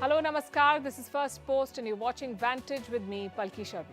Hello, Namaskar. This is Firstpost and you're watching Vantage with me, Palki Sharma.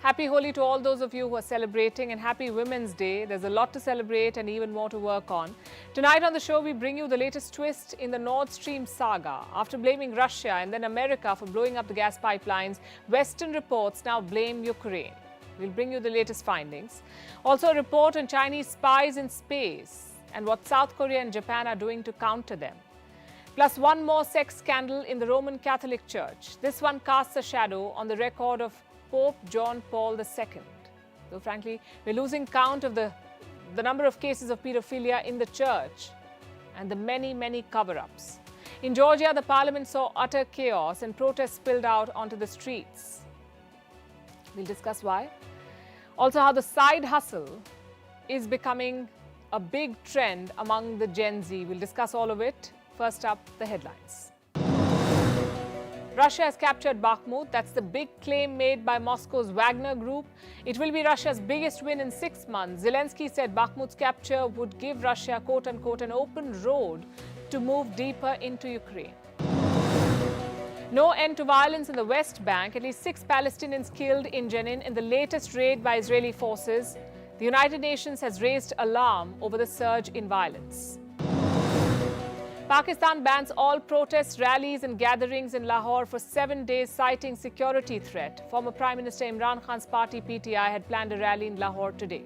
Happy Holi to all those of you who are celebrating, and happy Women's Day. There's a lot to celebrate and even more to work on. Tonight on the show, we bring you the latest twist in the Nord Stream saga. After blaming Russia and then America for blowing up the gas pipelines, Western reports now blame Ukraine. We'll bring you the latest findings. Also a report on Chinese spies in space and what South Korea and Japan are doing to counter them. Plus one more sex scandal in the Roman Catholic Church. This one casts a shadow on the record of Pope John Paul II. Though frankly, we're losing count of the number of cases of pedophilia in the church and the many cover-ups. In Georgia, the parliament saw utter chaos and protests spilled out onto the streets. We'll discuss why. Also, how the side hustle is becoming a big trend among the Gen Z. We'll discuss all of it. First up, the headlines. Russia has captured Bakhmut. That's the big claim made by Moscow's Wagner group. It will be Russia's biggest win in 6 months. Zelensky said Bakhmut's capture would give Russia, quote-unquote, an open road to move deeper into Ukraine. No end to violence in the West Bank. At least 6 Palestinians killed in Jenin in the latest raid by Israeli forces. The United Nations has raised alarm over the surge in violence. Pakistan bans all protests, rallies and gatherings in Lahore for 7 days, citing security threat. Former Prime Minister Imran Khan's party PTI had planned a rally in Lahore today.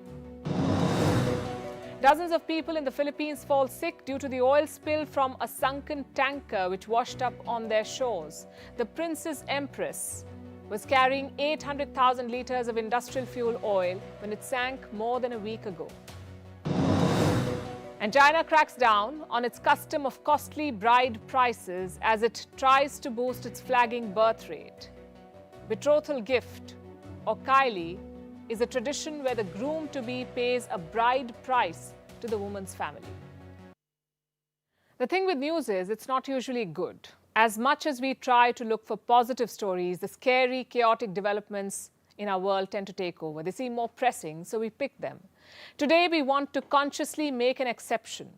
Dozens of people in the Philippines fall sick due to the oil spill from a sunken tanker which washed up on their shores. The Princess Empress was carrying 800,000 litres of industrial fuel oil when it sank more than a week ago. And China cracks down on its custom of costly bride prices as it tries to boost its flagging birth rate. Betrothal gift, or Kylie, is a tradition where the groom-to-be pays a bride price to the woman's family. The thing with news is it's not usually good. As much as we try to look for positive stories, the scary, chaotic developments in our world tend to take over. They seem more pressing, so we pick them. Today, we want to consciously make an exception.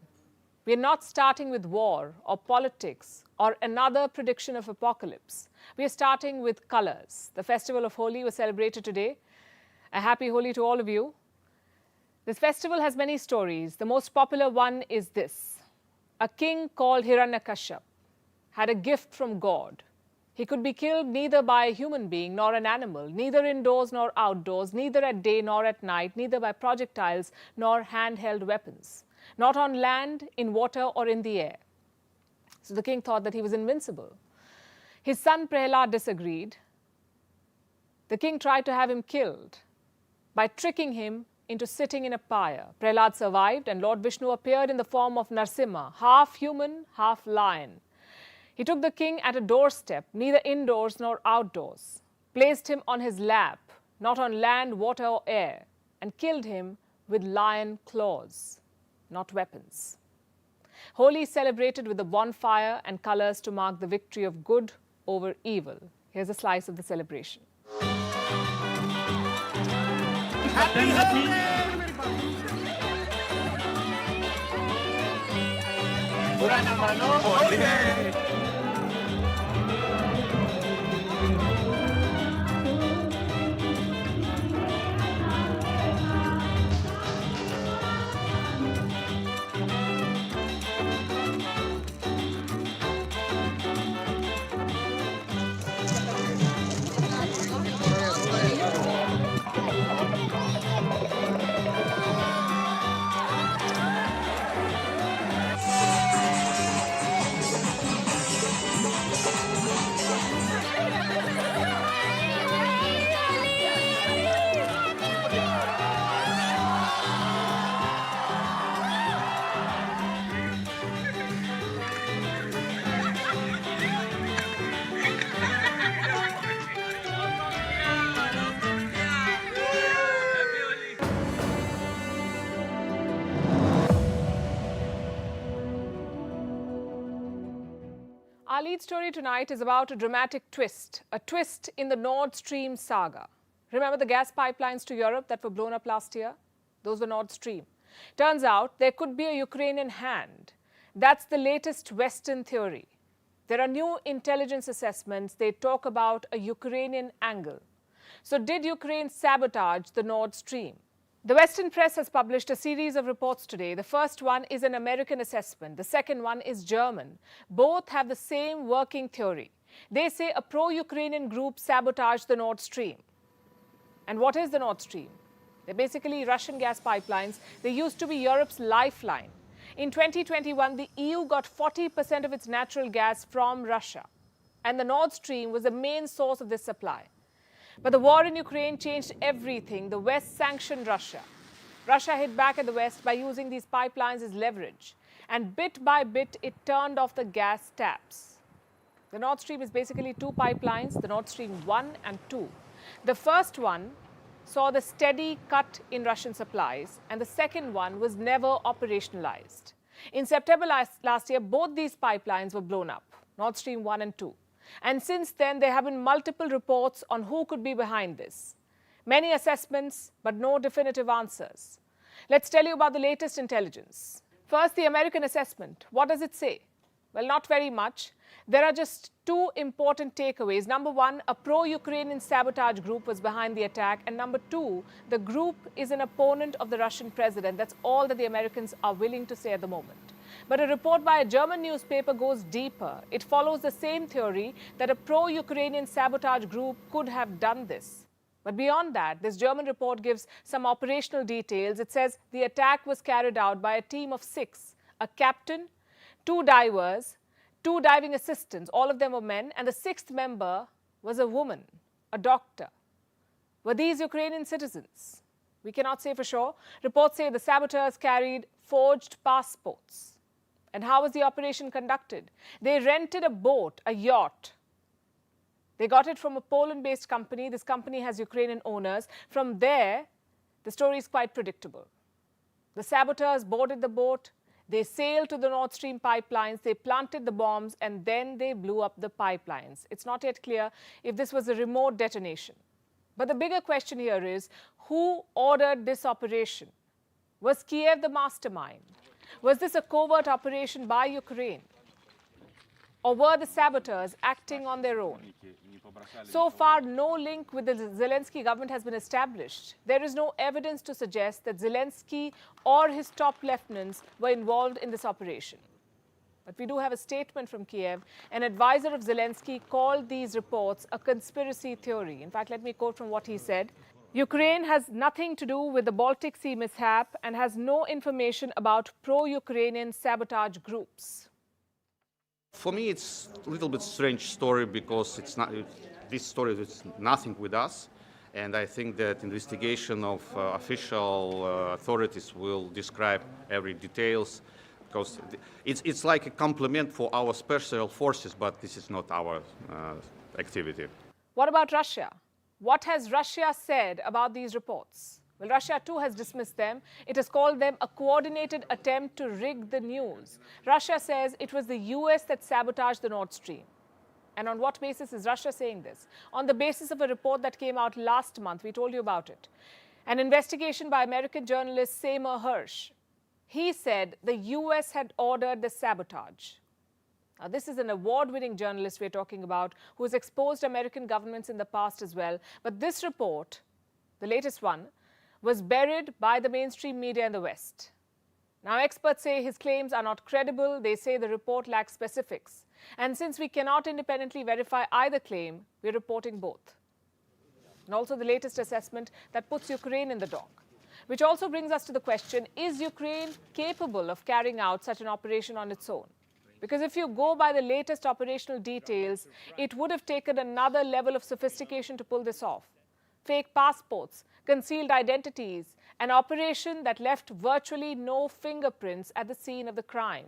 We're not starting with war or politics or another prediction of apocalypse. We are starting with colors. The festival of Holi was celebrated today. A happy Holi to all of you. This festival has many stories. The most popular one is this. A king called Hiranyakashipu had a gift from God. He could be killed neither by a human being nor an animal, neither indoors nor outdoors, neither at day nor at night, neither by projectiles nor handheld weapons, not on land, in water or in the air. So the king thought that he was invincible. His son Prahlad disagreed. The king tried to have him killed by tricking him into sitting in a pyre. Prahlad survived and Lord Vishnu appeared in the form of Narsimha, half human, half lion. He took the king at a doorstep, neither indoors nor outdoors, placed him on his lap, not on land, water or air, and killed him with lion claws, not weapons. Holi is celebrated with a bonfire and colors to mark the victory of good over evil. Here's a slice of the celebration. Happy Holi! Our lead story tonight is about a dramatic twist, a twist in the Nord Stream saga. Remember the gas pipelines to Europe that were blown up last year? Those were Nord Stream. Turns out there could be a Ukrainian hand. That's the latest Western theory. There are new intelligence assessments. They talk about a Ukrainian angle. So did Ukraine sabotage the Nord Stream? The Western press has published a series of reports today. The first one is an American assessment. The second one is German. Both have the same working theory. They say a pro-Ukrainian group sabotaged the Nord Stream. And what is the Nord Stream? They're basically Russian gas pipelines. They used to be Europe's lifeline. In 2021, the EU got 40% of its natural gas from Russia. And the Nord Stream was the main source of this supply. But the war in Ukraine changed everything. The West sanctioned Russia. Russia hit back at the West by using these pipelines as leverage. And bit by bit, it turned off the gas taps. The Nord Stream is basically two pipelines, the Nord Stream 1 and 2. The first one saw the steady cut in Russian supplies, and the second one was never operationalized. In September last year, both these pipelines were blown up, Nord Stream 1 and 2. And since then, there have been multiple reports on who could be behind this. Many assessments, but no definitive answers. Let's tell you about the latest intelligence. First, the American assessment. What does it say? Well, not very much. There are just two important takeaways. Number one, a pro-Ukrainian sabotage group was behind the attack. And number two, the group is an opponent of the Russian president. That's all that the Americans are willing to say at the moment. But a report by a German newspaper goes deeper. It follows the same theory that a pro-Ukrainian sabotage group could have done this. But beyond that, this German report gives some operational details. It says the attack was carried out by a team of 6, a captain, 2 divers, 2 diving assistants, all of them were men, and the 6th member was a woman, a doctor. Were these Ukrainian citizens? We cannot say for sure. Reports say the saboteurs carried forged passports. And how was the operation conducted? They rented a boat, a yacht. They got it from a Poland-based company. This company has Ukrainian owners. From there, the story is quite predictable. The saboteurs boarded the boat. They sailed to the Nord Stream pipelines. They planted the bombs, and then they blew up the pipelines. It's not yet clear if this was a remote detonation. But the bigger question here is, who ordered this operation? Was Kiev the mastermind? Was this a covert operation by Ukraine? Or were the saboteurs acting on their own? So far, no link with the Zelensky government has been established. There is no evidence to suggest that Zelensky or his top lieutenants were involved in this operation. But we do have a statement from Kiev. An advisor of Zelensky called these reports a conspiracy theory. In fact, let me quote from what he said. Ukraine has nothing to do with the Baltic Sea mishap and has no information about pro-Ukrainian sabotage groups. For me, it's a little bit strange story because this story is nothing with us. And I think that investigation of official authorities will describe every details, because it's like a compliment for our special forces, but this is not our activity. What about Russia? What has Russia said about these reports? Well, Russia too has dismissed them. It has called them a coordinated attempt to rig the news. Russia says it was the US that sabotaged the Nord Stream. And on what basis is Russia saying this? On the basis of a report that came out last month. We told you about it. An investigation by American journalist Seymour Hersh. He said the US had ordered the sabotage. Now, this is an award-winning journalist we're talking about who has exposed American governments in the past as well. But this report, the latest one, was buried by the mainstream media in the West. Now, experts say his claims are not credible. They say the report lacks specifics. And since we cannot independently verify either claim, we're reporting both. And also the latest assessment that puts Ukraine in the dock. Which also brings us to the question, is Ukraine capable of carrying out such an operation on its own? Because if you go by the latest operational details, it would have taken another level of sophistication to pull this off. Fake passports, concealed identities, an operation that left virtually no fingerprints at the scene of the crime.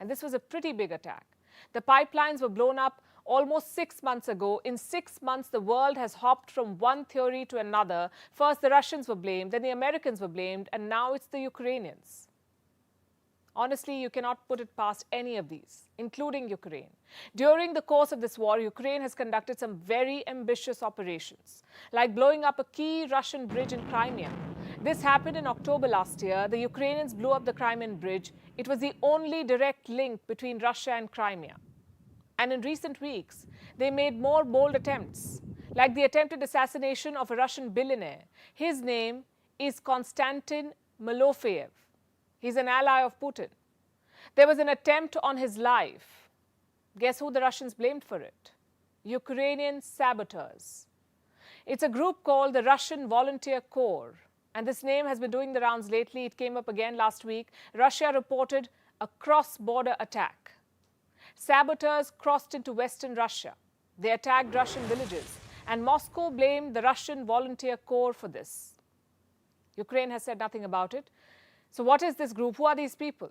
And this was a pretty big attack. The pipelines were blown up almost 6 months ago. In 6 months, the world has hopped from one theory to another. First, the Russians were blamed, then the Americans were blamed, and now it's the Ukrainians. Honestly, you cannot put it past any of these, including Ukraine. During the course of this war, Ukraine has conducted some very ambitious operations, like blowing up a key Russian bridge in Crimea. This happened in October last year. The Ukrainians blew up the Crimean bridge. It was the only direct link between Russia and Crimea. And in recent weeks, they made more bold attempts, like the attempted assassination of a Russian billionaire. His name is Konstantin Malofeev. He's an ally of Putin. There was an attempt on his life. Guess who the Russians blamed for it? Ukrainian saboteurs. It's a group called the Russian Volunteer Corps. And this name has been doing the rounds lately. It came up again last week. Russia reported a cross-border attack. Saboteurs crossed into Western Russia. They attacked Russian villages. And Moscow blamed the Russian Volunteer Corps for this. Ukraine has said nothing about it. So what is this group? Who are these people?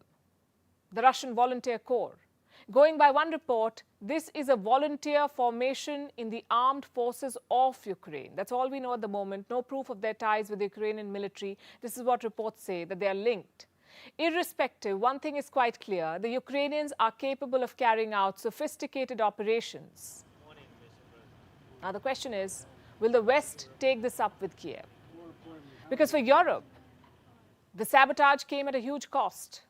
The Russian Volunteer Corps. Going by one report, this is a volunteer formation in the armed forces of Ukraine. That's all we know at the moment. No proof of their ties with the Ukrainian military. This is what reports say, that they are linked. Irrespective, one thing is quite clear. The Ukrainians are capable of carrying out sophisticated operations. Now the question is, will the West take this up with Kiev? Because for Europe, the sabotage came at a huge cost.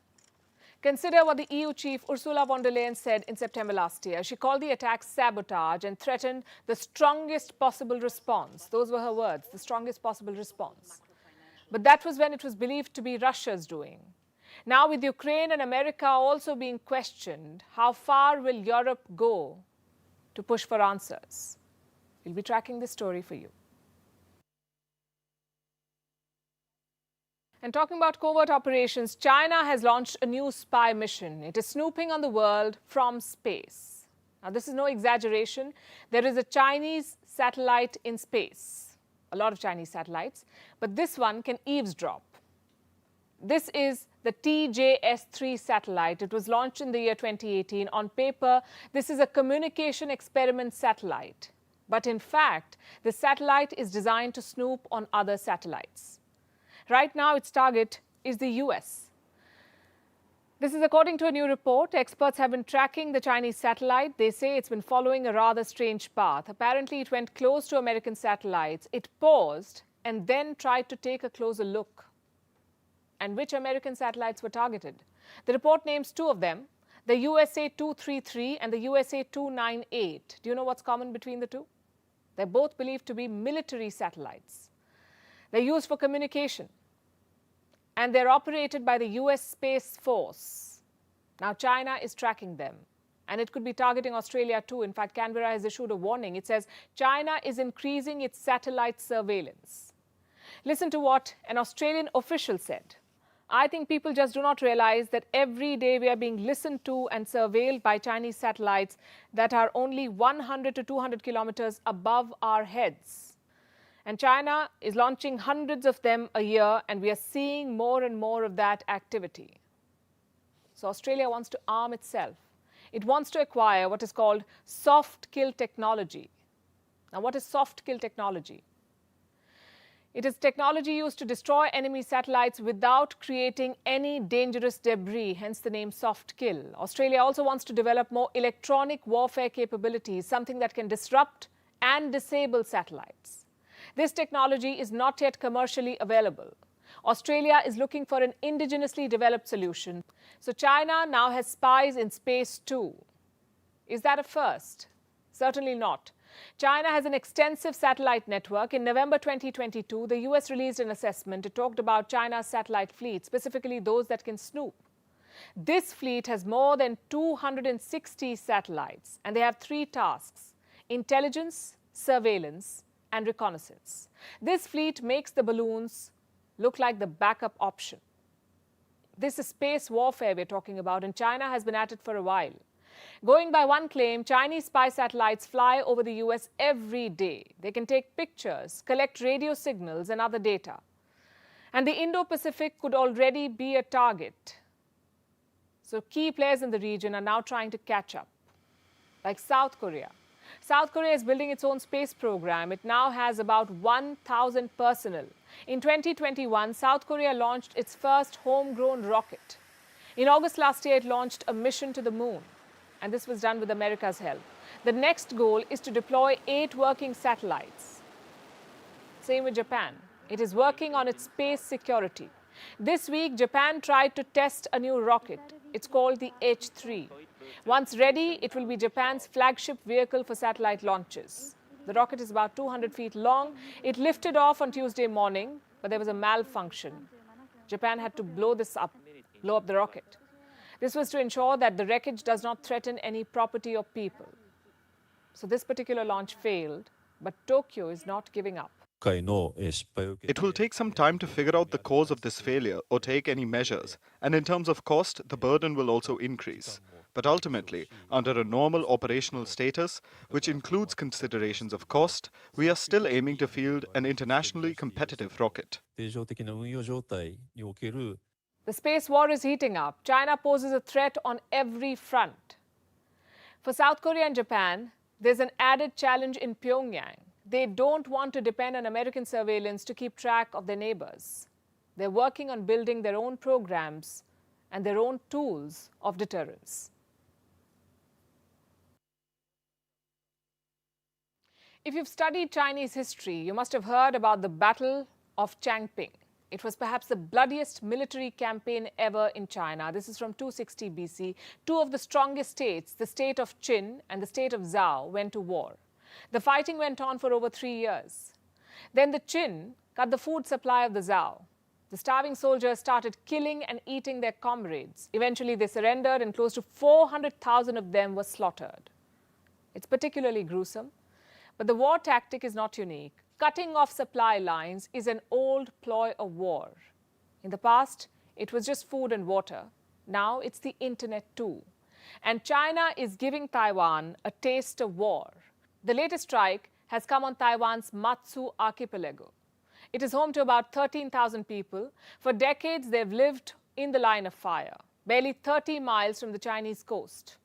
Consider what the EU chief Ursula von der Leyen said in September last year. She called the attack sabotage and threatened the strongest possible response. Those were her words, the strongest possible response. But that was when it was believed to be Russia's doing. Now, with Ukraine and America also being questioned, how far will Europe go to push for answers? We'll be tracking this story for you. And talking about covert operations, China has launched a new spy mission. It is snooping on the world from space. Now, this is no exaggeration. There is a Chinese satellite in space, a lot of Chinese satellites, but this one can eavesdrop. This is the TJS-3 satellite. It was launched in the year 2018. On paper, this is a communication experiment satellite. But in fact, the satellite is designed to snoop on other satellites. Right now, its target is the US. This is according to a new report. Experts have been tracking the Chinese satellite. They say it's been following a rather strange path. Apparently, it went close to American satellites. It paused and then tried to take a closer look. And which American satellites were targeted? The report names two of them, the USA 233 and the USA 298. Do you know what's common between the two? They're both believed to be military satellites. They're used for communication. And they're operated by the US Space Force. Now, China is tracking them. And it could be targeting Australia too. In fact, Canberra has issued a warning. It says China is increasing its satellite surveillance. Listen to what an Australian official said. I think people just do not realize that every day we are being listened to and surveilled by Chinese satellites that are only 100 to 200 kilometers above our heads. And China is launching hundreds of them a year, and we are seeing more and more of that activity. So Australia wants to arm itself. It wants to acquire what is called soft kill technology. Now, what is soft kill technology? It is technology used to destroy enemy satellites without creating any dangerous debris, hence the name soft kill. Australia also wants to develop more electronic warfare capabilities, something that can disrupt and disable satellites. This technology is not yet commercially available. Australia is looking for an indigenously developed solution. So China now has spies in space too. Is that a first? Certainly not. China has an extensive satellite network. In November 2022, the US released an assessment. It talked about China's satellite fleet, specifically those that can snoop. This fleet has more than 260 satellites, and they have three tasks: intelligence, surveillance, and reconnaissance. This fleet makes the balloons look like the backup option. This is space warfare we're talking about, and China has been at it for a while. Going by one claim, Chinese spy satellites fly over the US every day. They can take pictures, collect radio signals, and other data. And the Indo-Pacific could already be a target. So key players in the region are now trying to catch up, like South Korea. South Korea is building its own space program. It now has about 1,000 personnel. In 2021, South Korea launched its first homegrown rocket. In August last year, it launched a mission to the moon, and this was done with America's help. The next goal is to deploy 8 working satellites. Same with Japan. It is working on its space security. This week, Japan tried to test a new rocket. It's called the H-3. Once ready, it will be Japan's flagship vehicle for satellite launches. The rocket is about 200 feet long. It lifted off on Tuesday morning, but there was a malfunction. Japan had to blow up the rocket. This was to ensure that the wreckage does not threaten any property or people. So this particular launch failed, but Tokyo is not giving up. It will take some time to figure out the cause of this failure or take any measures, and in terms of cost, the burden will also increase. But ultimately, under a normal operational status, which includes considerations of cost, we are still aiming to field an internationally competitive rocket. The space war is heating up. China poses a threat on every front. For South Korea and Japan, there's an added challenge in Pyongyang. They don't want to depend on American surveillance to keep track of their neighbors. They're working on building their own programs and their own tools of deterrence. If you've studied Chinese history, you must have heard about the Battle of Changping. It was perhaps the bloodiest military campaign ever in China. This is from 260 BC. Two of the strongest states, the state of Qin and the state of Zhao, went to war. The fighting went on for over 3 years. Then the Qin cut the food supply of the Zhao. The starving soldiers started killing and eating their comrades. Eventually, they surrendered and close to 400,000 of them were slaughtered. It's particularly gruesome, but the war tactic is not unique. Cutting off supply lines is an old ploy of war. In the past, it was just food and water. Now it's the internet too. And China is giving Taiwan a taste of war. The latest strike has come on Taiwan's Matsu archipelago. It is home to about 13,000 people. For decades, they've lived in the line of fire, barely 30 miles from the Chinese coast.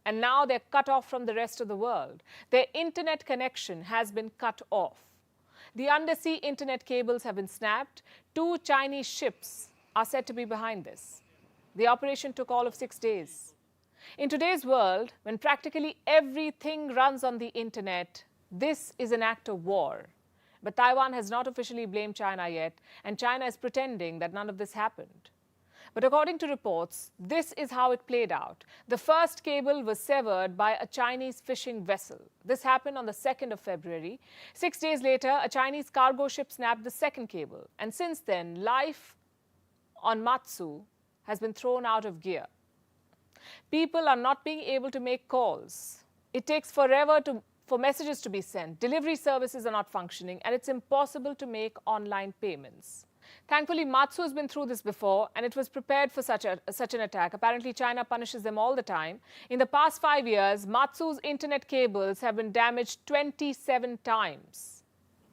And now they're cut off from the rest of the world. Their internet connection has been cut off. The undersea internet cables have been snapped. 2 Chinese ships are said to be behind this. The operation took all of 6 days. In today's world, when practically everything runs on the internet, this is an act of war. But Taiwan has not officially blamed China yet, and China is pretending that none of this happened. But according to reports, this is how it played out. The first cable was severed by a Chinese fishing vessel. This happened on the 2nd of February. 6 days later, a Chinese cargo ship snapped the second cable. And since then, life on Matsu has been thrown out of gear. People are not being able to make calls. It takes forever for messages to be sent. Delivery services are not functioning, and it's impossible to make online payments. Thankfully, Matsu has been through this before, and it was prepared for such an attack. Apparently, China punishes them all the time. In the past 5 years, Matsu's internet cables have been damaged 27 times.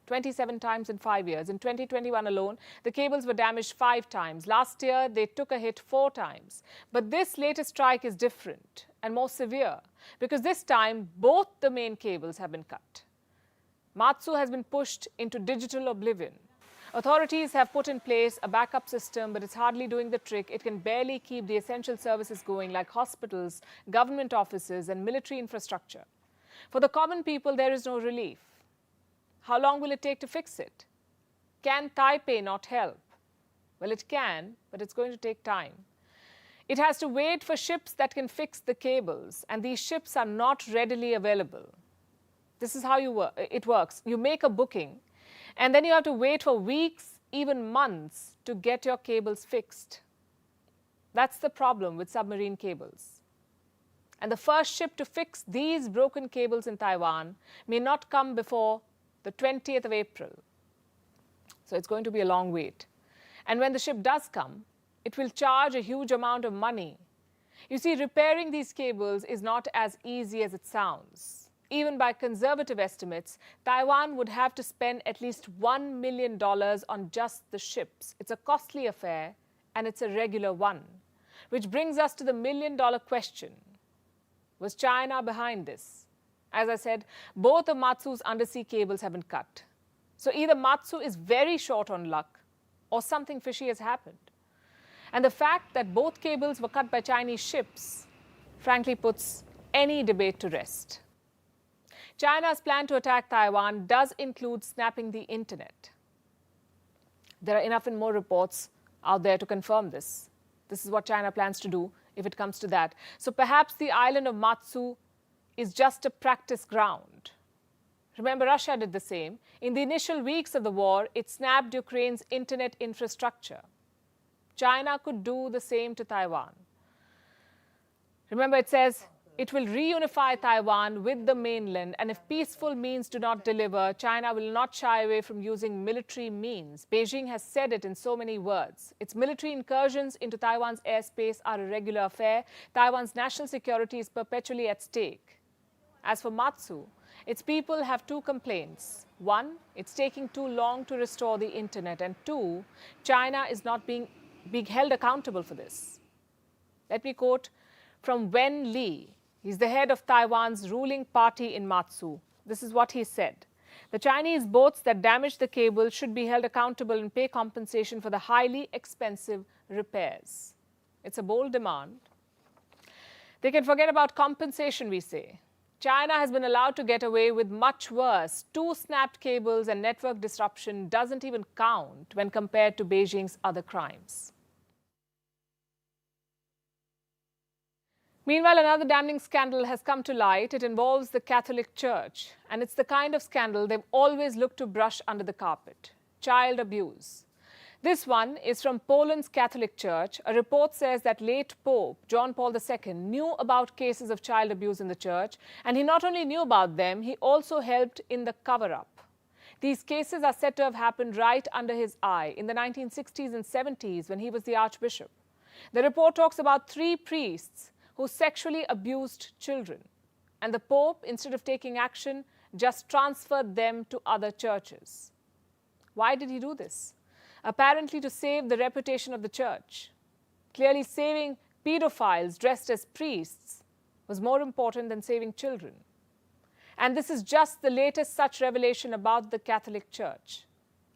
27 times in 5 years. In 2021 alone, the cables were damaged 5 times. Last year, they took a hit 4 times. But this latest strike is different and more severe because this time, both the main cables have been cut. Matsu has been pushed into digital oblivion. Authorities have put in place a backup system, but it's hardly doing the trick. It can barely keep the essential services going like hospitals, government offices, and military infrastructure. For the common people, there is no relief. How long will it take to fix it? Can Taipei not help? Well, it can, but it's going to take time. It has to wait for ships that can fix the cables, and these ships are not readily available. This is how it works. You make a booking, and then you have to wait for weeks, even months, to get your cables fixed. That's the problem with submarine cables. And the first ship to fix these broken cables in Taiwan may not come before the 20th of April. So it's going to be a long wait. And when the ship does come, it will charge a huge amount of money. You see, repairing these cables is not as easy as it sounds. Even by conservative estimates, Taiwan would have to spend at least $1 million on just the ships. It's a costly affair, and it's a regular one. Which brings us to the million-dollar question. Was China behind this? As I said, both of Matsu's undersea cables have been cut. So either Matsu is very short on luck, or something fishy has happened. And the fact that both cables were cut by Chinese ships, frankly, puts any debate to rest. China's plan to attack Taiwan does include snapping the internet. There are enough and more reports out there to confirm this. This is what China plans to do if it comes to that. So perhaps the island of Matsu is just a practice ground. Remember, Russia did the same. In the initial weeks of the war, it snapped Ukraine's internet infrastructure. China could do the same to Taiwan. Remember, it says it will reunify Taiwan with the mainland, and if peaceful means do not deliver, China will not shy away from using military means. Beijing has said it in so many words. Its military incursions into Taiwan's airspace are a regular affair. Taiwan's national security is perpetually at stake. As for Matsu, its people have two complaints. One, it's taking too long to restore the internet, and two, China is not being held accountable for this. Let me quote from Wen Li. He's the head of Taiwan's ruling party in Matsu. This is what he said. The Chinese boats that damaged the cable should be held accountable and pay compensation for the highly expensive repairs. It's a bold demand. They can forget about compensation, we say. China has been allowed to get away with much worse. 2 snapped cables and network disruption doesn't even count when compared to Beijing's other crimes. Meanwhile, another damning scandal has come to light. It involves the Catholic Church, and it's the kind of scandal they've always looked to brush under the carpet: child abuse. This one is from Poland's Catholic Church. A report says that late Pope John Paul II knew about cases of child abuse in the church, and he not only knew about them, he also helped in the cover-up. These cases are said to have happened right under his eye in the 1960s and 70s when he was the Archbishop. The report talks about 3 priests who sexually abused children, and the Pope, instead of taking action, just transferred them to other churches. Why did he do this? Apparently to save the reputation of the church. Clearly, saving pedophiles dressed as priests was more important than saving children. And this is just the latest such revelation about the Catholic Church.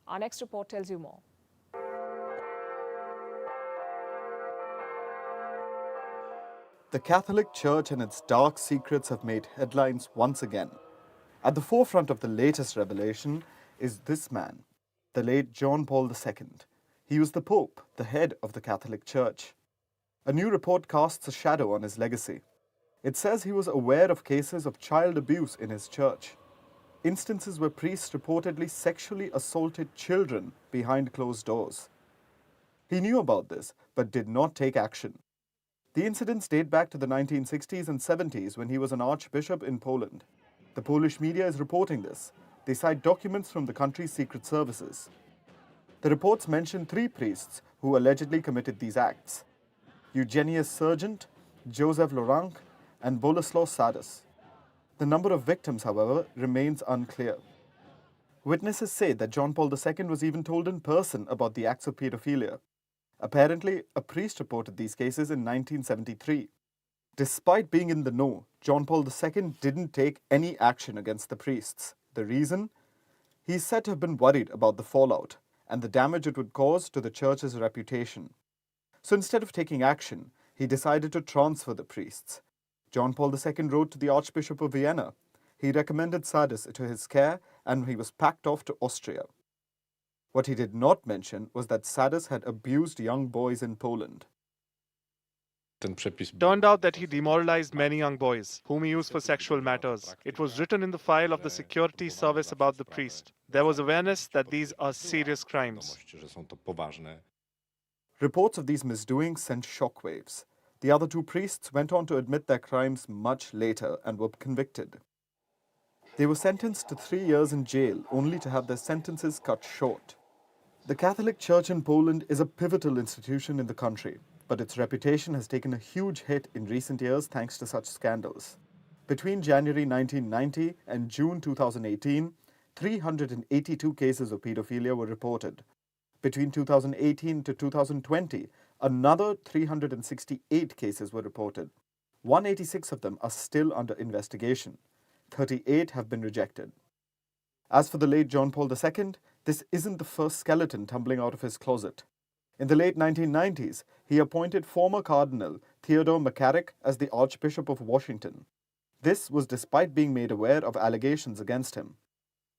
Our next report tells you more. The Catholic Church and its dark secrets have made headlines once again. At the forefront of the latest revelation is this man, the late John Paul II. He was the Pope, the head of the Catholic Church. A new report casts a shadow on his legacy. It says he was aware of cases of child abuse in his church, instances where priests reportedly sexually assaulted children behind closed doors. He knew about this, but did not take action. The incidents date back to the 1960s and 70s when he was an archbishop in Poland. The Polish media is reporting this. They cite documents from the country's secret services. The reports mention 3 priests who allegedly committed these acts: Eugenius Sergeant, Joseph Lorank, and Boleslaw Sadus. The number of victims, however, remains unclear. Witnesses say that John Paul II was even told in person about the acts of pedophilia. Apparently, a priest reported these cases in 1973. Despite being in the know, John Paul II didn't take any action against the priests. The reason? He's said to have been worried about the fallout and the damage it would cause to the church's reputation. So instead of taking action, he decided to transfer the priests. John Paul II wrote to the Archbishop of Vienna. He recommended Sadus to his care, and he was packed off to Austria. What he did not mention was that Sadus had abused young boys in Poland. Turned out that he demoralized many young boys, whom he used for sexual matters. It was written in the file of the security service about the priest. There was awareness that these are serious crimes. Reports of these misdoings sent shockwaves. The other 2 priests went on to admit their crimes much later and were convicted. They were sentenced to 3 years in jail, only to have their sentences cut short. The Catholic Church in Poland is a pivotal institution in the country, but its reputation has taken a huge hit in recent years thanks to such scandals. Between January 1990 and June 2018, 382 cases of pedophilia were reported. Between 2018 to 2020, another 368 cases were reported. 186 of them are still under investigation. 38 have been rejected. As for the late John Paul II, this isn't the first skeleton tumbling out of his closet. In the late 1990s, he appointed former Cardinal Theodore McCarrick as the Archbishop of Washington. This was despite being made aware of allegations against him.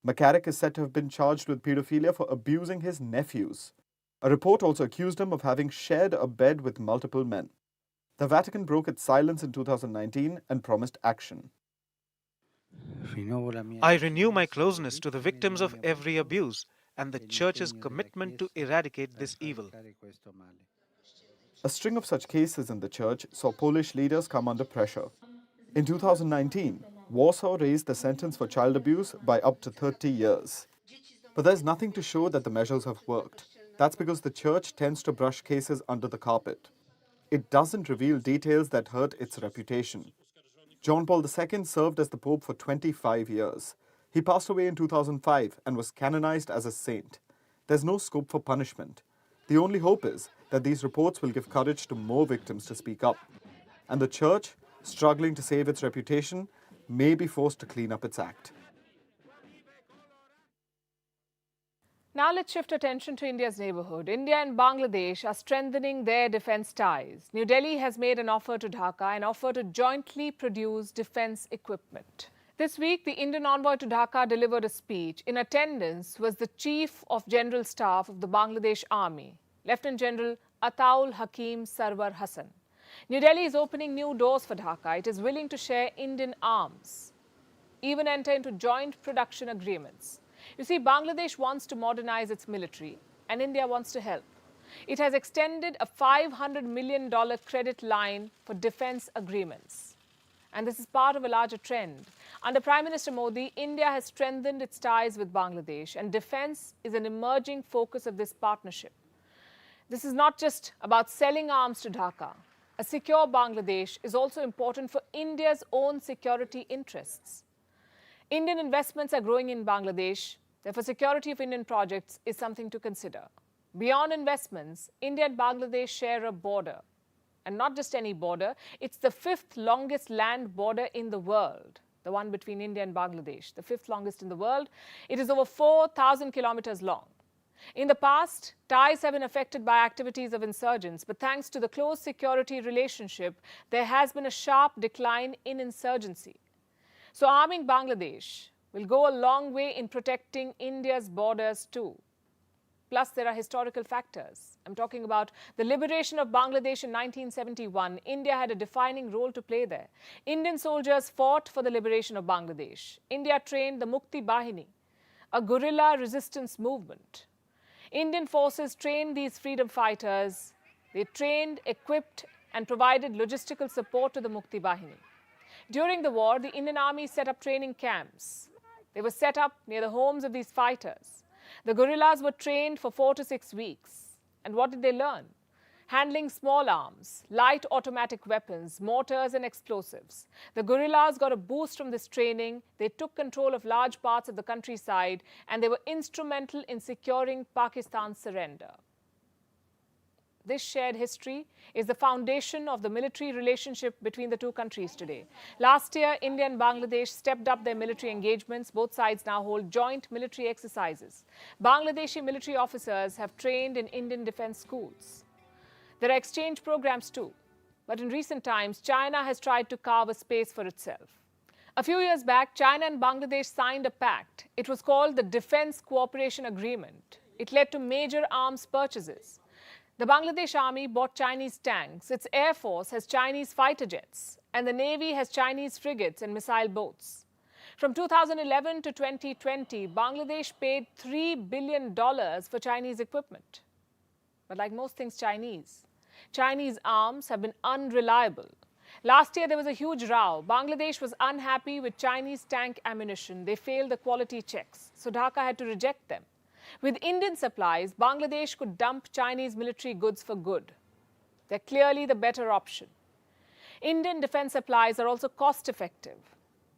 McCarrick is said to have been charged with pedophilia for abusing his nephews. A report also accused him of having shared a bed with multiple men. The Vatican broke its silence in 2019 and promised action. I renew my closeness to the victims of every abuse and the Church's commitment to eradicate this evil. A string of such cases in the Church saw Polish leaders come under pressure. In 2019, Warsaw raised the sentence for child abuse by up to 30 years. But there's nothing to show that the measures have worked. That's because the Church tends to brush cases under the carpet. It doesn't reveal details that hurt its reputation. John Paul II served as the Pope for 25 years. He passed away in 2005 and was canonized as a saint. There's no scope for punishment. The only hope is that these reports will give courage to more victims to speak up. And the Church, struggling to save its reputation, may be forced to clean up its act. Now let's shift attention to India's neighborhood. India and Bangladesh are strengthening their defense ties. New Delhi has made an offer to Dhaka, an offer to jointly produce defense equipment. This week, the Indian envoy to Dhaka delivered a speech. In attendance was the Chief of General Staff of the Bangladesh Army, Lieutenant General Ataul Hakim Sarwar Hassan. New Delhi is opening new doors for Dhaka. It is willing to share Indian arms, even enter into joint production agreements. You see, Bangladesh wants to modernize its military, and India wants to help. It has extended a $500 million credit line for defense agreements. And this is part of a larger trend. Under Prime Minister Modi, India has strengthened its ties with Bangladesh, and defense is an emerging focus of this partnership. This is not just about selling arms to Dhaka. A secure Bangladesh is also important for India's own security interests. Indian investments are growing in Bangladesh. Therefore, security of Indian projects is something to consider. Beyond investments, India and Bangladesh share a border. And not just any border, it's the fifth longest land border in the world, the one between India and Bangladesh, the fifth longest in the world. It is over 4,000 kilometers long. In the past, ties have been affected by activities of insurgents, but thanks to the close security relationship, there has been a sharp decline in insurgency. So arming Bangladesh will go a long way in protecting India's borders too. Plus, there are historical factors. I'm talking about the liberation of Bangladesh in 1971. India had a defining role to play there. Indian soldiers fought for the liberation of Bangladesh. India trained the Mukti Bahini, a guerrilla resistance movement. Indian forces trained these freedom fighters. They trained, equipped, and provided logistical support to the Mukti Bahini. During the war, the Indian Army set up training camps. They were set up near the homes of these fighters. The guerrillas were trained for 4 to 6 weeks. And what did they learn? Handling small arms, light automatic weapons, mortars and explosives. The guerrillas got a boost from this training. They took control of large parts of the countryside, and they were instrumental in securing Pakistan's surrender. This shared history is the foundation of the military relationship between the two countries today. Last year, India and Bangladesh stepped up their military engagements. Both sides now hold joint military exercises. Bangladeshi military officers have trained in Indian defense schools. There are exchange programs too. But in recent times, China has tried to carve a space for itself. A few years back, China and Bangladesh signed a pact. It was called the Defense Cooperation Agreement. It led to major arms purchases. The Bangladesh Army bought Chinese tanks, its Air Force has Chinese fighter jets, and the Navy has Chinese frigates and missile boats. From 2011 to 2020, Bangladesh paid $3 billion for Chinese equipment. But like most things Chinese arms have been unreliable. Last year, there was a huge row. Bangladesh was unhappy with Chinese tank ammunition. They failed the quality checks, so Dhaka had to reject them. With Indian supplies, Bangladesh could dump Chinese military goods for good. They're clearly the better option. Indian defense supplies are also cost-effective,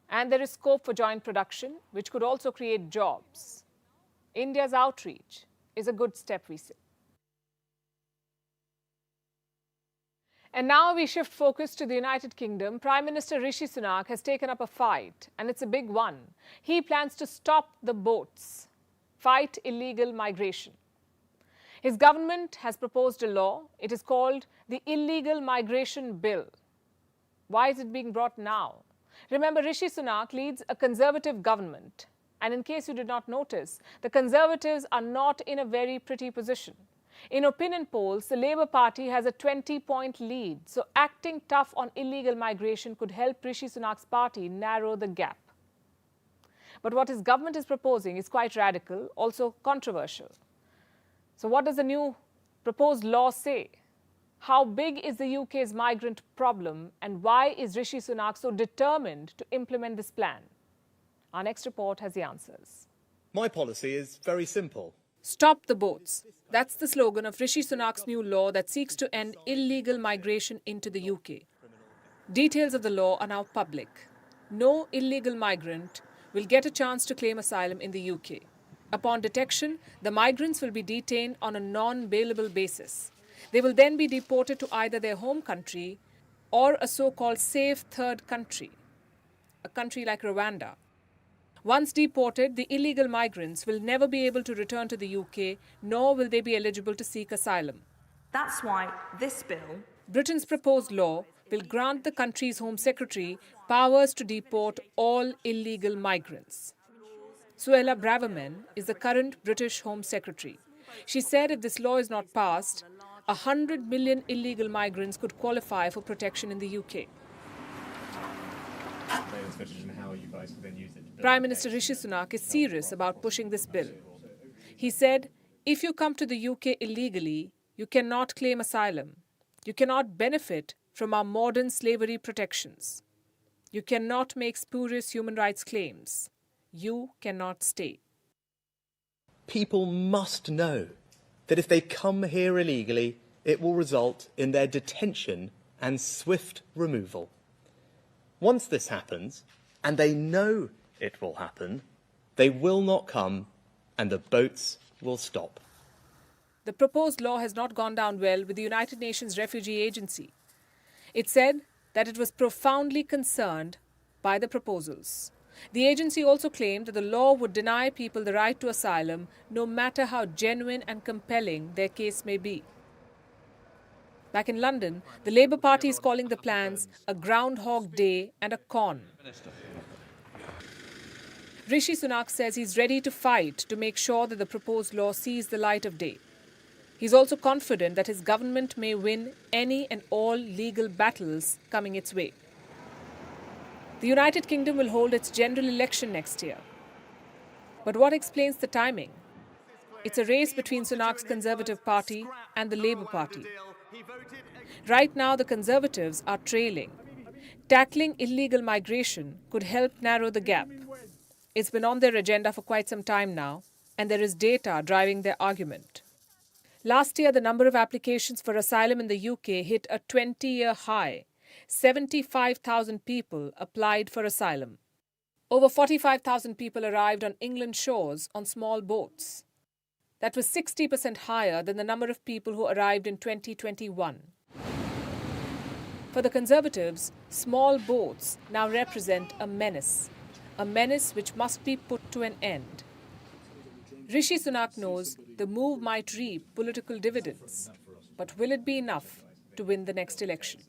and there is scope for joint production, which could also create jobs. India's outreach is a good step, we say. And now we shift focus to the United Kingdom. Prime Minister Rishi Sunak has taken up a fight, and it's a big one. He plans to stop the boats, fight illegal migration. His government has proposed a law. It is called the Illegal Migration Bill. Why is it being brought now? Remember, Rishi Sunak leads a conservative government. And in case you did not notice, the Conservatives are not in a very pretty position. In opinion polls, the Labour Party has a 20-point lead. So acting tough on illegal migration could help Rishi Sunak's party narrow the gap. But what his government is proposing is quite radical, also controversial. So what does the new proposed law say? How big is the UK's migrant problem, and why is Rishi Sunak so determined to implement this plan? Our next report has the answers. My policy is very simple. Stop the boats. That's the slogan of Rishi Sunak's new law that seeks to end illegal migration into the UK. Details of the law are now public. No illegal migrant will get a chance to claim asylum in the UK. Upon detection, the migrants will be detained on a non-bailable basis. They will then be deported to either their home country or a so-called safe third country, a country like Rwanda. Once deported, the illegal migrants will never be able to return to the UK, nor will they be eligible to seek asylum. That's why this bill, Britain's proposed law, will grant the country's Home Secretary powers to deport all illegal migrants. Suella Braverman is the current British Home Secretary. She said if this law is not passed, 100 million illegal migrants could qualify for protection in the UK. Prime Minister Rishi Sunak is serious about pushing this bill. He said, if you come to the UK illegally, you cannot claim asylum. You cannot benefit from our modern slavery protections. You cannot make spurious human rights claims. You cannot stay. People must know that if they come here illegally, it will result in their detention and swift removal. Once this happens, and they know it will happen, they will not come and the boats will stop. The proposed law has not gone down well with the United Nations Refugee Agency. It said that it was profoundly concerned by the proposals. The agency also claimed that the law would deny people the right to asylum, no matter how genuine and compelling their case may be. Back in London, the Labour Party is calling the plans a Groundhog Day and a con. Rishi Sunak says he's ready to fight to make sure that the proposed law sees the light of day. He's also confident that his government may win any and all legal battles coming its way. The United Kingdom will hold its general election next year. But what explains the timing? It's a race between Sunak's Conservative Party and the Labour Party. Right now, the Conservatives are trailing. Tackling illegal migration could help narrow the gap. It's been on their agenda for quite some time now, and there is data driving their argument. Last year, the number of applications for asylum in the UK hit a 20-year high. 75,000 people applied for asylum. Over 45,000 people arrived on England shores on small boats. That was 60% higher than the number of people who arrived in 2021. For the Conservatives, small boats now represent a menace which must be put to an end. Rishi Sunak knows the move might reap political dividends, but will it be enough to win the next election?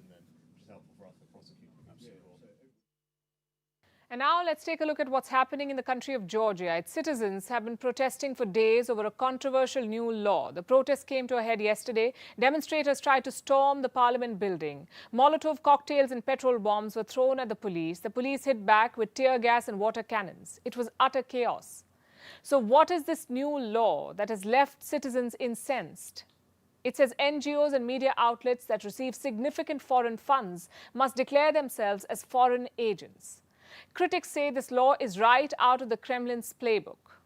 And now let's take a look at what's happening in the country of Georgia. Its citizens have been protesting for days over a controversial new law. The protests came to a head yesterday. Demonstrators tried to storm the parliament building. Molotov cocktails and petrol bombs were thrown at the police. The police hit back with tear gas and water cannons. It was utter chaos. So what is this new law that has left citizens incensed? It says NGOs and media outlets that receive significant foreign funds must declare themselves as foreign agents. Critics say this law is right out of the Kremlin's playbook.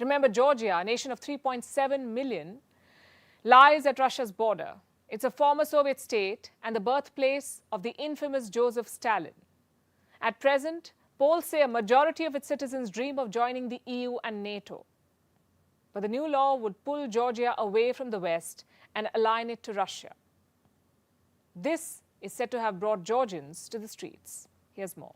Remember, Georgia, a nation of 3.7 million, lies at Russia's border. It's a former Soviet state and the birthplace of the infamous Joseph Stalin. At present, polls say a majority of its citizens dream of joining the EU and NATO. But the new law would pull Georgia away from the West and align it to Russia. This is said to have brought Georgians to the streets. Here's more.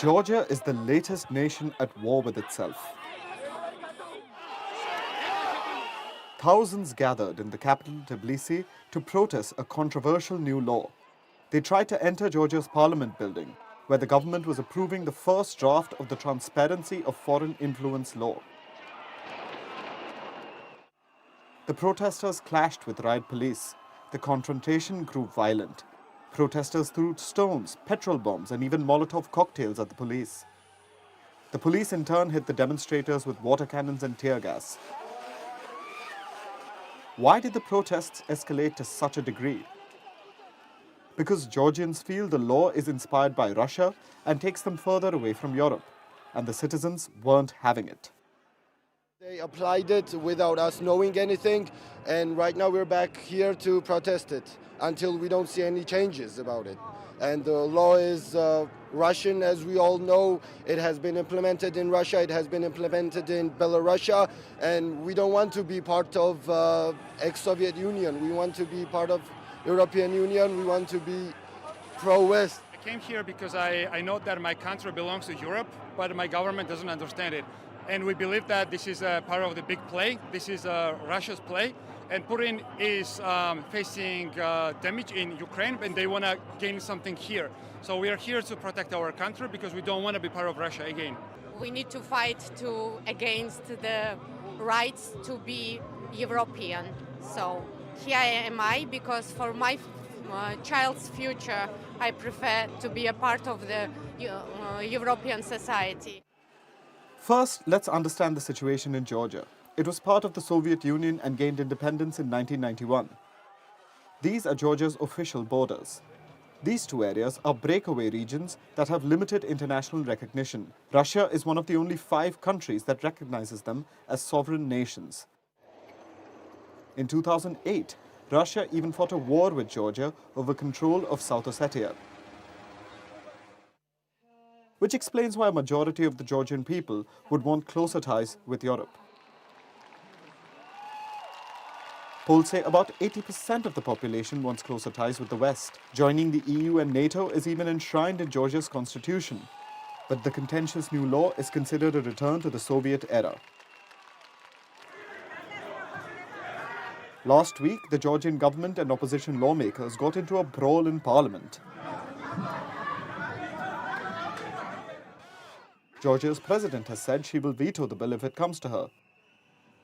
Georgia is the latest nation at war with itself. Thousands gathered in the capital, Tbilisi, to protest a controversial new law. They tried to enter Georgia's parliament building, where the government was approving the first draft of the Transparency of Foreign Influence law. The protesters clashed with riot police. The confrontation grew violent. Protesters threw stones, petrol bombs, and even Molotov cocktails at the police. The police in turn hit the demonstrators with water cannons and tear gas. Why did the protests escalate to such a degree? Because Georgians feel the law is inspired by Russia and takes them further away from Europe, and the citizens weren't having it. They applied it without us knowing anything, and right now we're back here to protest it until we don't see any changes about it. And the law is Russian, as we all know. It has been implemented in Russia, it has been implemented in Belarus, and we don't want to be part of ex-Soviet Union. We want to be part of European Union, we want to be pro-West. I came here because I know that my country belongs to Europe, but my government doesn't understand it. And we believe that this is a part of the big play. This is Russia's play. And Putin is facing damage in Ukraine, and they want to gain something here. So we are here to protect our country because we don't want to be part of Russia again. We need to fight against the rights to be European. So here am I, because for my child's future, I prefer to be a part of the European society. First, let's understand the situation in Georgia. It was part of the Soviet Union and gained independence in 1991. These are Georgia's official borders. These two areas are breakaway regions that have limited international recognition. Russia is one of the only 5 countries that recognizes them as sovereign nations. In 2008, Russia even fought a war with Georgia over control of South Ossetia, which explains why a majority of the Georgian people would want closer ties with Europe. Polls say about 80% of the population wants closer ties with the West. Joining the EU and NATO is even enshrined in Georgia's constitution. But the contentious new law is considered a return to the Soviet era. Last week, the Georgian government and opposition lawmakers got into a brawl in parliament. Georgia's president has said she will veto the bill if it comes to her.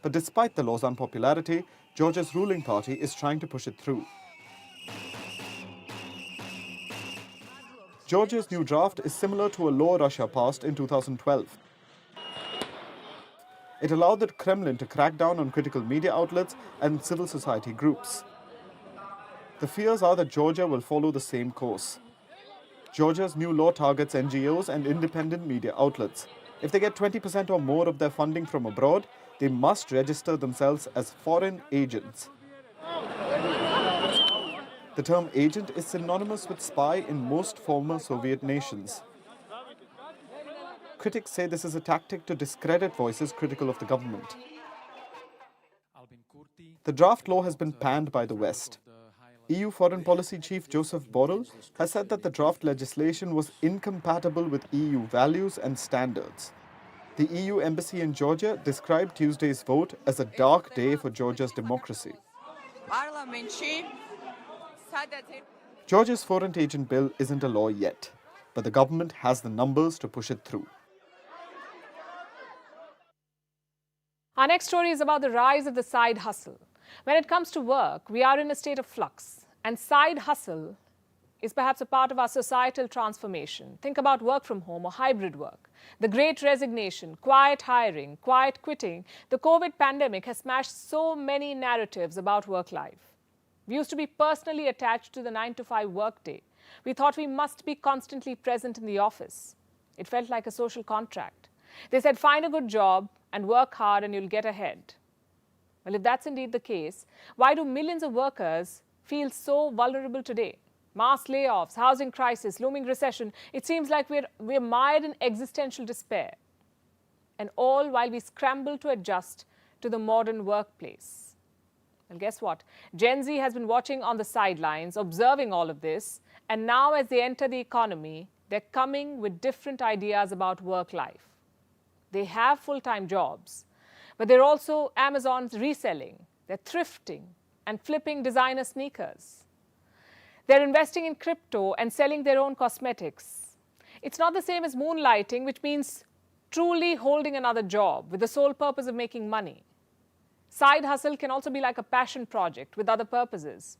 But despite the law's unpopularity, Georgia's ruling party is trying to push it through. Georgia's new draft is similar to a law Russia passed in 2012. It allowed the Kremlin to crack down on critical media outlets and civil society groups. The fears are that Georgia will follow the same course. Georgia's new law targets NGOs and independent media outlets. If they get 20% or more of their funding from abroad, they must register themselves as foreign agents. The term agent is synonymous with spy in most former Soviet nations. Critics say this is a tactic to discredit voices critical of the government. The draft law has been panned by the West. EU Foreign Policy Chief Joseph Borrell has said that the draft legislation was incompatible with EU values and standards. The EU embassy in Georgia described Tuesday's vote as a dark day for Georgia's democracy. Georgia's foreign agent bill isn't a law yet, but the government has the numbers to push it through. Our next story is about the rise of the side hustle. When it comes to work, we are in a state of flux, and side hustle is perhaps a part of our societal transformation. Think about work from home or hybrid work. The great resignation, quiet hiring, quiet quitting. The COVID pandemic has smashed so many narratives about work life. We used to be personally attached to the 9-to-5 workday. We thought we must be constantly present in the office. It felt like a social contract. They said, find a good job and work hard and you'll get ahead. Well, if that's indeed the case, why do millions of workers feel so vulnerable today? Mass layoffs, housing crisis, looming recession. It seems like we're mired in existential despair. And all while we scramble to adjust to the modern workplace. Well, guess what? Gen Z has been watching on the sidelines, observing all of this. And now as they enter the economy, they're coming with different ideas about work life. They have full-time jobs, but they're also Amazon's reselling, they're thrifting and flipping designer sneakers. They're investing in crypto and selling their own cosmetics. It's not the same as moonlighting, which means truly holding another job with the sole purpose of making money. Side hustle can also be like a passion project with other purposes.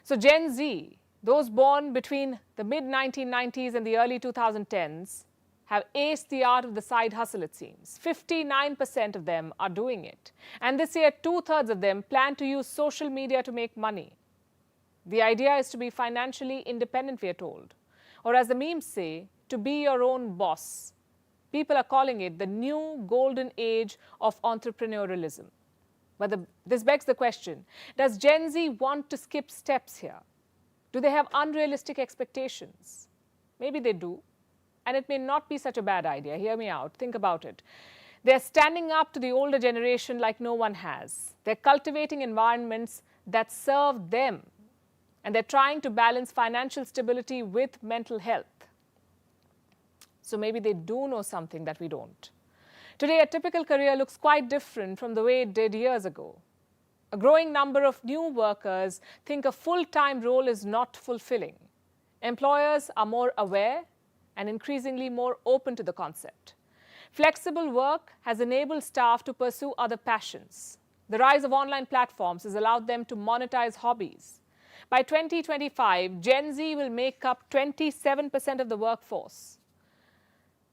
So Gen Z, those born between the mid-1990s and the early 2010s, have aced the art of the side hustle, it seems. 59% of them are doing it. And this year, 2/3 of them plan to use social media to make money. The idea is to be financially independent, we are told. Or as the memes say, to be your own boss. People are calling it the new golden age of entrepreneurialism. But this begs the question, does Gen Z want to skip steps here? Do they have unrealistic expectations? Maybe they do, and it may not be such a bad idea. Hear me out, think about it. They're standing up to the older generation like no one has. They're cultivating environments that serve them, and they're trying to balance financial stability with mental health. So maybe they do know something that we don't. Today, a typical career looks quite different from the way it did years ago. A growing number of new workers think a full-time role is not fulfilling. Employers are more aware and increasingly more open to the concept. Flexible work has enabled staff to pursue other passions. The rise of online platforms has allowed them to monetize hobbies. By 2025, Gen Z will make up 27% of the workforce.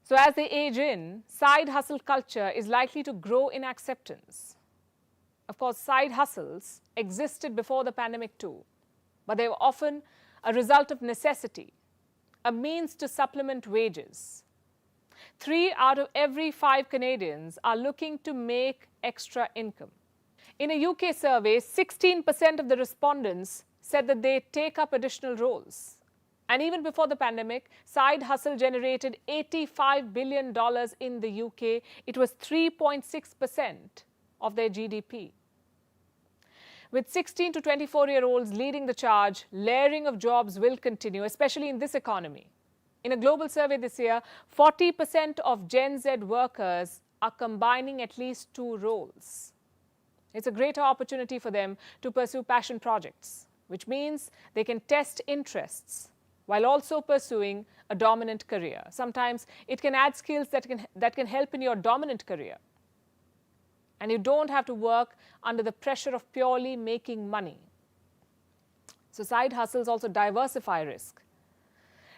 So as they age in, side hustle culture is likely to grow in acceptance. Of course, side hustles existed before the pandemic too, but they were often a result of necessity, a means to supplement wages. 3 out of every 5 Canadians are looking to make extra income. In a UK survey, 16% of the respondents said that they take up additional roles. And even before the pandemic, side hustle generated $85 billion in the UK. It was 3.6% of their GDP. With 16 to 24-year-olds leading the charge, layering of jobs will continue, especially in this economy. In a global survey this year, 40% of Gen Z workers are combining at least 2 roles. It's a greater opportunity for them to pursue passion projects, which means they can test interests while also pursuing a dominant career. Sometimes it can add skills that can help in your dominant career. And you don't have to work under the pressure of purely making money. So side hustles also diversify risk.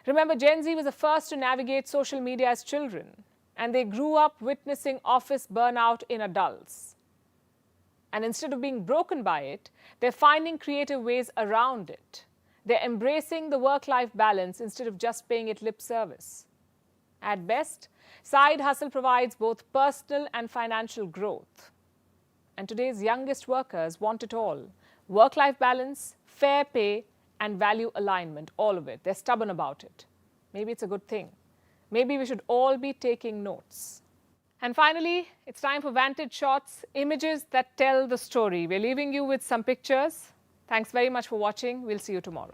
Remember, Gen Z was the first to navigate social media as children, and they grew up witnessing office burnout in adults. And instead of being broken by it, they're finding creative ways around it. They're embracing the work-life balance instead of just paying it lip service. At best, side hustle provides both personal and financial growth. And today's youngest workers want it all. Work-life balance, fair pay, and value alignment, all of it. They're stubborn about it. Maybe it's a good thing. Maybe we should all be taking notes. And finally, it's time for Vantage Shots, images that tell the story. We're leaving you with some pictures. Thanks very much for watching. We'll see you tomorrow.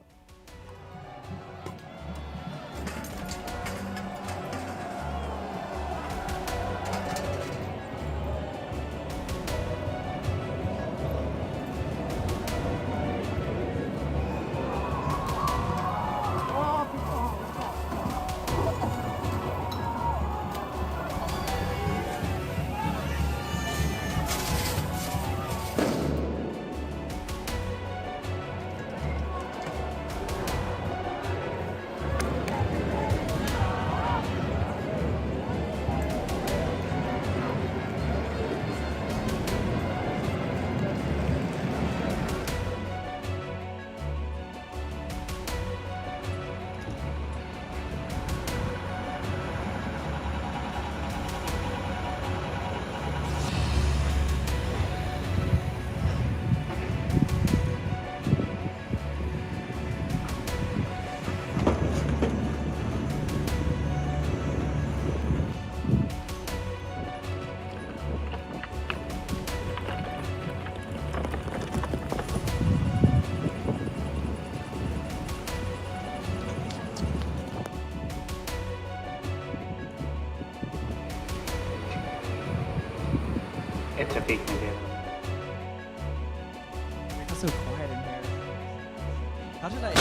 It's a big deal. It's so quiet in here. How did I...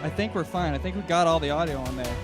I think we're fine. I think we got all the audio on there.